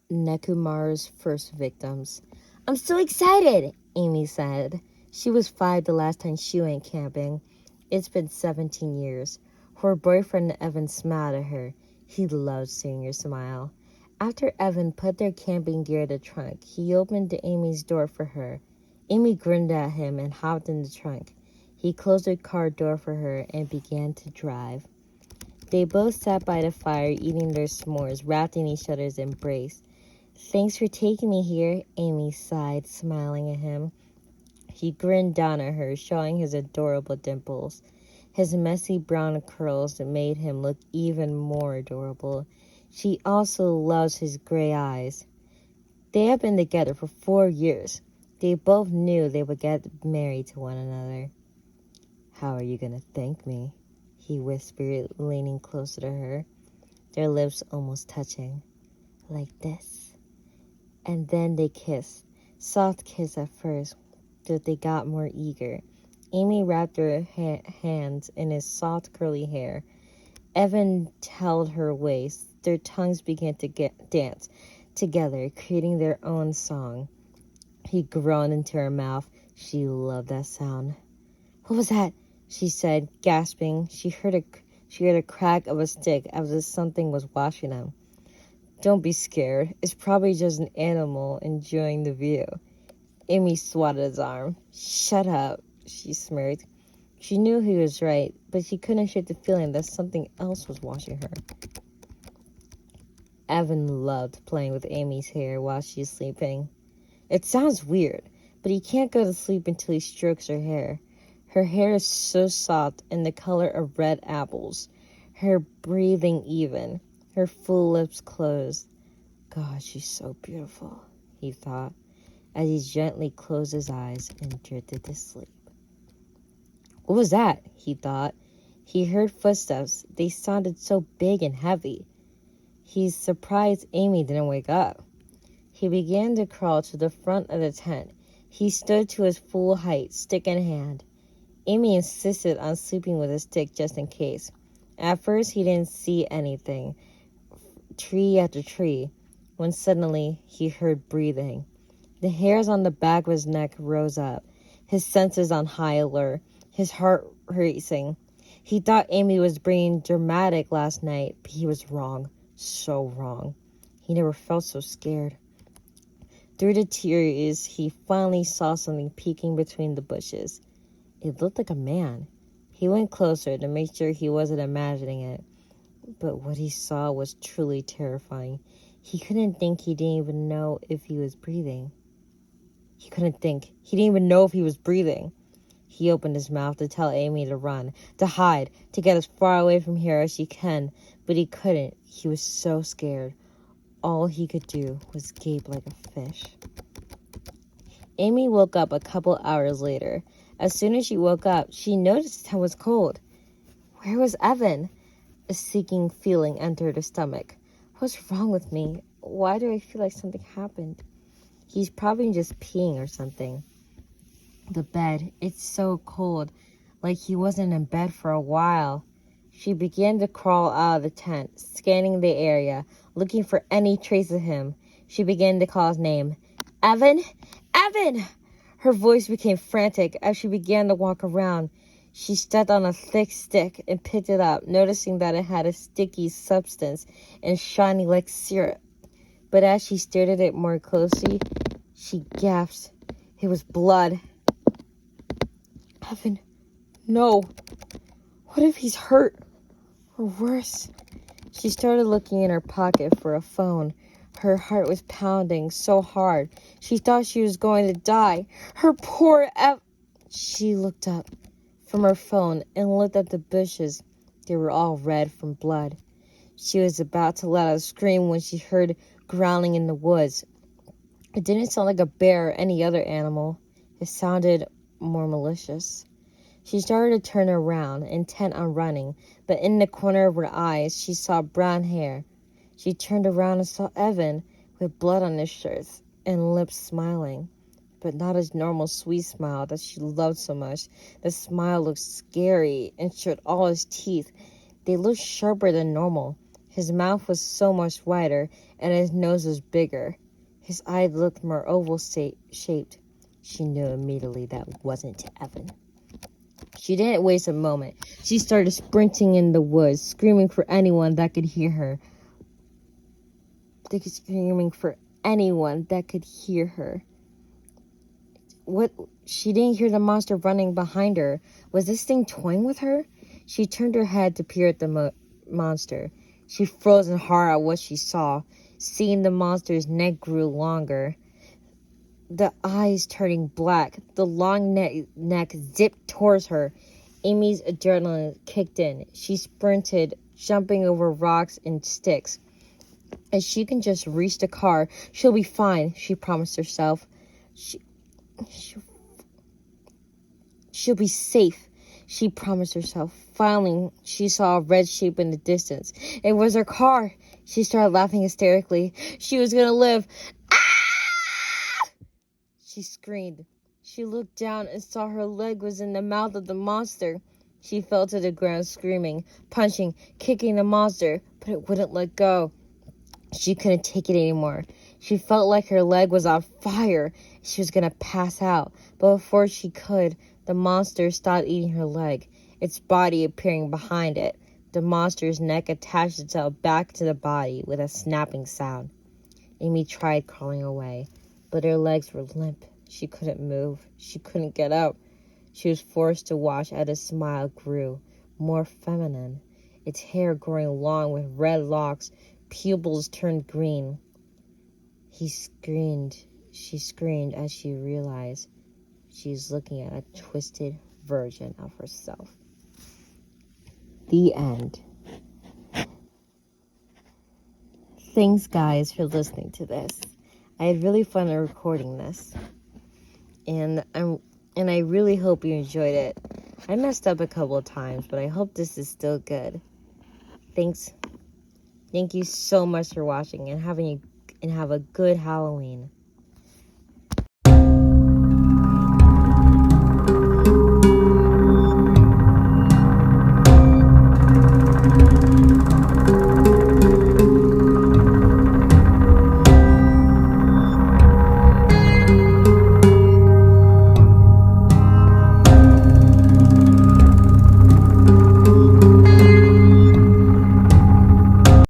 Nekumaru's first victims. I'm so excited, Amy said. She was 5 the last time she went camping. It's been 17 years. Her boyfriend Evan smiled at her. He loved seeing her smile. After Evan put their camping gear in the trunk, he opened Amy's door for her. Amy grinned at him and hopped in the trunk. He closed the car door for her and began to drive. They both sat by the fire eating their s'mores, wrapped in each other's embrace. Thanks for taking me here, Amy sighed, smiling at him. He grinned down at her, showing his adorable dimples. His messy brown curls made him look even more adorable. She also loves his gray eyes. They had been together for 4 years. They both knew they would get married to one another. How are you going to thank me? He whispered, leaning closer to her, their lips almost touching. Like this. And then they kissed. Soft kiss at first, but they got more eager. Amy wrapped her hands in his soft curly hair. Evan held her waist. Their tongues began to dance together, creating their own song. He groaned into her mouth. She loved that sound. What was that? She said, gasping. She heard a crack of a stick as if something was washing them. Don't be scared. It's probably just an animal enjoying the view. Amy swatted his arm. Shut up, she smirked. She knew he was right, but she couldn't shake the feeling that something else was watching her. Evan loved playing with Amy's hair while she's sleeping. It sounds weird, but he can't go to sleep until he strokes her hair. Her hair is so soft and the color of red apples. Her breathing even. Her full lips closed. God, she's so beautiful, he thought, as he gently closed his eyes and drifted to sleep. What was that? He thought. He heard footsteps. They sounded so big and heavy. He's surprised Amy didn't wake up. He began to crawl to the front of the tent. He stood to his full height, stick in hand. Amy insisted on sleeping with a stick just in case. At first, he didn't see anything, tree after tree, when suddenly he heard breathing. The hairs on the back of his neck rose up, his senses on high alert, his heart racing. He thought Amy was being dramatic last night, but he was wrong, so wrong. He never felt so scared. Through the tears, he finally saw something peeking between the bushes. It looked like a man. He went closer to make sure he wasn't imagining it. But what he saw was truly terrifying. He couldn't think. He didn't even know if he was breathing. He couldn't think. He didn't even know if he was breathing. He opened his mouth to tell Amy to run, to hide, to get as far away from here as she can, but he couldn't. He was so scared. All he could do was gape like a fish. Amy woke up a couple hours later. As soon as she woke up, she noticed it was cold. Where was Evan? A seeking feeling entered her stomach. What's wrong with me? Why do I feel like something happened? He's probably just peeing or something. The bed, it's so cold, like he wasn't in bed for a while. She began to crawl out of the tent, scanning the area, looking for any trace of him. She began to call his name. Evan? Evan! Her voice became frantic as she began to walk around. She stepped on a thick stick and picked it up, noticing that it had a sticky substance and shiny like syrup. But as she stared at it more closely, she gasped. It was blood. Evan, no. What if he's hurt? Or worse? She started looking in her pocket for a phone. Her heart was pounding so hard. She thought she was going to die. Her poor She looked up from her phone and looked at the bushes. They were all red from blood. She was about to let out a scream when she heard growling in the woods. It didn't sound like a bear or any other animal. It sounded more malicious. She started to turn around, intent on running, but in the corner of her eyes, she saw brown hair. She turned around and saw Evan with blood on his shirt and lips smiling, but not his normal sweet smile that she loved so much. The smile looked scary and showed all his teeth. They looked sharper than normal. His mouth was so much wider, and his nose was bigger. His eyes looked more oval-shaped. She knew immediately that wasn't Evan. She didn't waste a moment. She started sprinting in the woods, screaming for anyone that could hear her. Screaming for anyone that could hear her. What? She didn't hear the monster running behind her. Was this thing toying with her? She turned her head to peer at the monster. She froze in horror at what she saw. Seeing the monster's neck grew longer, the eyes turning black. The long neck zipped towards her. Amy's adrenaline kicked in. She sprinted, jumping over rocks and sticks. If she can just reach the car, she'll be fine, she promised herself. She'll be safe, she promised herself. Finally, she saw a red shape in the distance. It was her car. She started laughing hysterically. She was gonna live. Ah! She screamed. She looked down and saw her leg was in the mouth of the monster. She fell to the ground screaming, punching, kicking the monster, but it wouldn't let go. She couldn't take it anymore. She felt like her leg was on fire. She was going to pass out. But before she could, the monster stopped eating her leg, its body appearing behind it. The monster's neck attached itself back to the body with a snapping sound. Amy tried crawling away, but her legs were limp. She couldn't move. She couldn't get up. She was forced to watch as his smile grew, more feminine, its hair growing long with red locks. Pupils turned green. She screamed as she realized she was looking at a twisted version of herself. The end. Thanks, guys, for listening to this. I had really fun recording this. And I really hope you enjoyed it. I messed up a couple of times, but I hope this is still good. Thanks. Thank you so much for watching, and have a good Halloween.